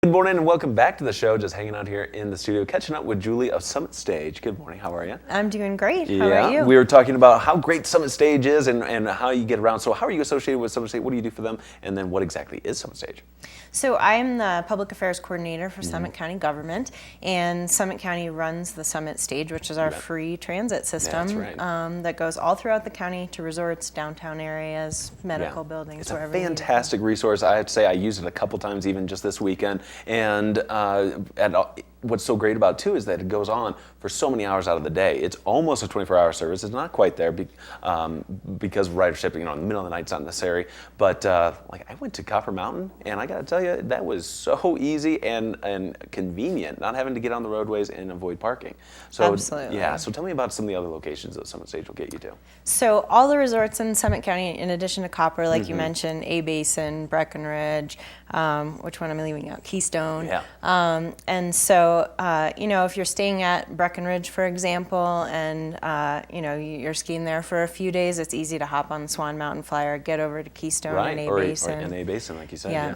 Good morning and welcome back to the show. Just hanging out here in the studio, catching up with Julie of Summit Stage. Good morning, how are you? I'm doing great. How about you? We were talking about how great Summit Stage is and how you get around. So how are you associated with Summit Stage? What do you do for them? And then what exactly is Summit Stage? So I am the Public Affairs Coordinator for Summit County Government, and Summit County runs the Summit Stage, which is our free transit system that goes all throughout the county to resorts, downtown areas, medical buildings, it's wherever a fantastic resource. I have to say I used it a couple times even just this weekend. And what's so great about it too is that it goes on for so many hours out of the day. It's almost a 24-hour service. It's not quite there because of ridership, in the middle of the night's not necessary. But like I went to Copper Mountain, and I got to tell you, that was so easy and convenient, not having to get on the roadways and avoid parking. So Absolutely. yeah. So tell me about some of the other locations that Summit Stage will get you to. So all the resorts in Summit County, in addition to Copper, like you mentioned, A-Basin, Breckenridge, which one am I leaving out? Keystone. Yeah. And so, if you're staying at Breckenridge, for example, and, you're skiing there for a few days, it's easy to hop on the Swan Mountain Flyer, get over to Keystone and A-Basin. Or an A-Basin, like you said. Yeah.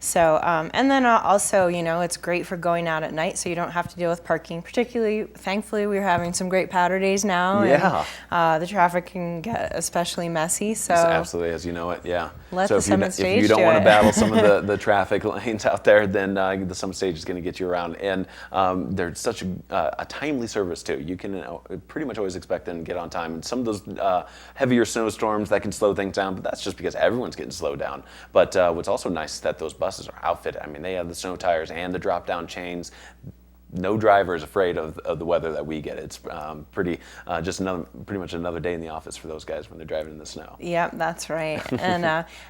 So, and then also, it's great for going out at night, so you don't have to deal with parking. Particularly, thankfully, we're having some great powder days now. Yeah. And the traffic can get especially messy. So absolutely, as you know it, yeah. Let so the Summit Stage if you don't do want to it. battle some of the traffic lanes out there, then the Summit Stage is going to get you around. And they're such a timely service too. You can pretty much always expect them to get on time. And some of those heavier snowstorms that can slow things down, but that's just because everyone's getting slowed down. But what's also nice is that those buses are outfitted. I mean, they have the snow tires and the drop-down chains. No driver is afraid of the weather that we get. It's pretty much another day in the office for those guys when they're driving in the snow. Yep, that's right. And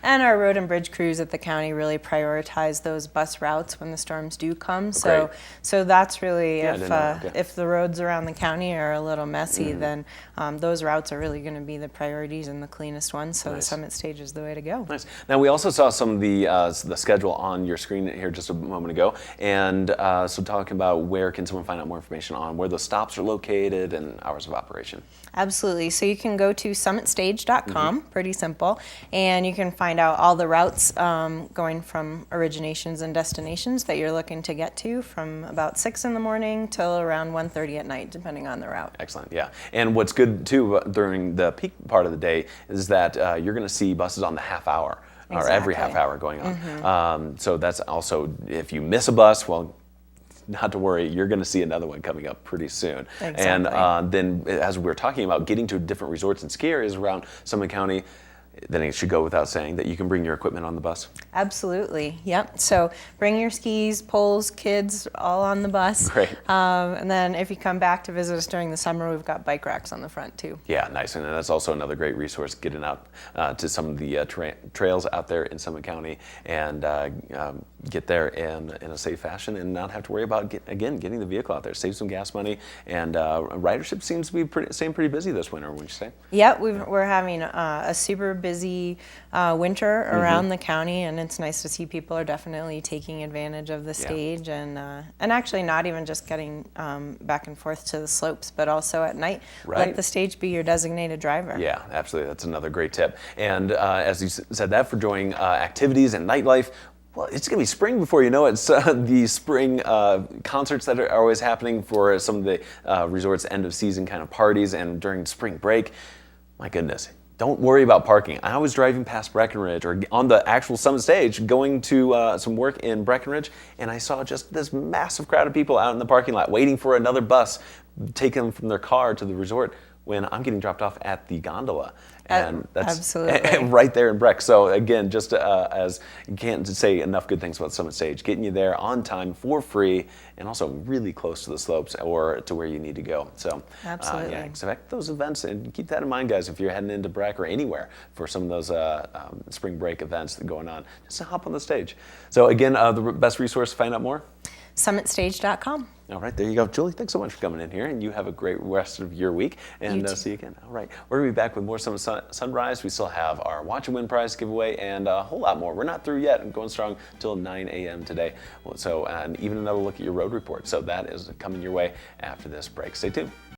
our road and bridge crews at the county really prioritize those bus routes when the storms do come. So that's really if the roads around the county are a little messy, then those routes are really going to be the priorities and the cleanest ones. So the Summit Stage is the way to go. Nice. Now we also saw some of the schedule on your screen here just a moment ago, and so talking about where can someone find out more information on where the stops are located and hours of operation? Absolutely. So you can go to summitstage.com, pretty simple, and you can find out all the routes going from originations and destinations that you're looking to get to from about 6 in the morning till around 1:30 at night, depending on the route. Excellent, yeah. And what's good too during the peak part of the day is that you're going to see buses on the half hour or every half hour going on. So that's also, if you miss a bus, well, not to worry, you're going to see another one coming up pretty soon. Exactly. And then, as we were talking about getting to different resorts and ski areas around Summit County, then it should go without saying that you can bring your equipment on the bus. Absolutely, yep. So bring your skis, poles, kids, all on the bus. Great. And then if you come back to visit us during the summer, we've got bike racks on the front too. Yeah, nice. And that's also another great resource, getting out to some of the trails out there in Summit County and get there in a safe fashion and not have to worry about, getting the vehicle out there. Save some gas money. And ridership seems to be staying pretty busy this winter, wouldn't you say? Yep, we're having a super busy winter around the county, and it's nice to see people are definitely taking advantage of the stage and actually not even just getting back and forth to the slopes, but also at night, let the stage be your designated driver. Yeah, absolutely. That's another great tip. And as you said that, for enjoying activities and nightlife, well, it's going to be spring before you know it. It's the spring concerts that are always happening for some of the resorts' end of season kind of parties, and during spring break, my goodness. Don't worry about parking. I was driving past Breckenridge, or on the actual Summit Stage, going to some work in Breckenridge, and I saw just this massive crowd of people out in the parking lot waiting for another bus, taking them from their car to the resort, when I'm getting dropped off at the gondola. And that's absolutely right there in Breck. So again, just as you can't say enough good things about Summit Stage, getting you there on time for free, and also really close to the slopes or to where you need to go. So absolutely, expect those events, and keep that in mind, guys. If you're heading into Breck or anywhere for some of those spring break events that are going on, just hop on the stage. So again, the best resource to find out more? summitstage.com. All right, there you go. Julie, thanks so much for coming in here, and you have a great rest of your week, and see you again. All right, we're going to be back with more Summit Sunrise. We still have our Watch and Win prize giveaway and a whole lot more. We're not through yet. I'm going strong till 9 a.m. today. So, and even another look at your road report. So that is coming your way after this break. Stay tuned.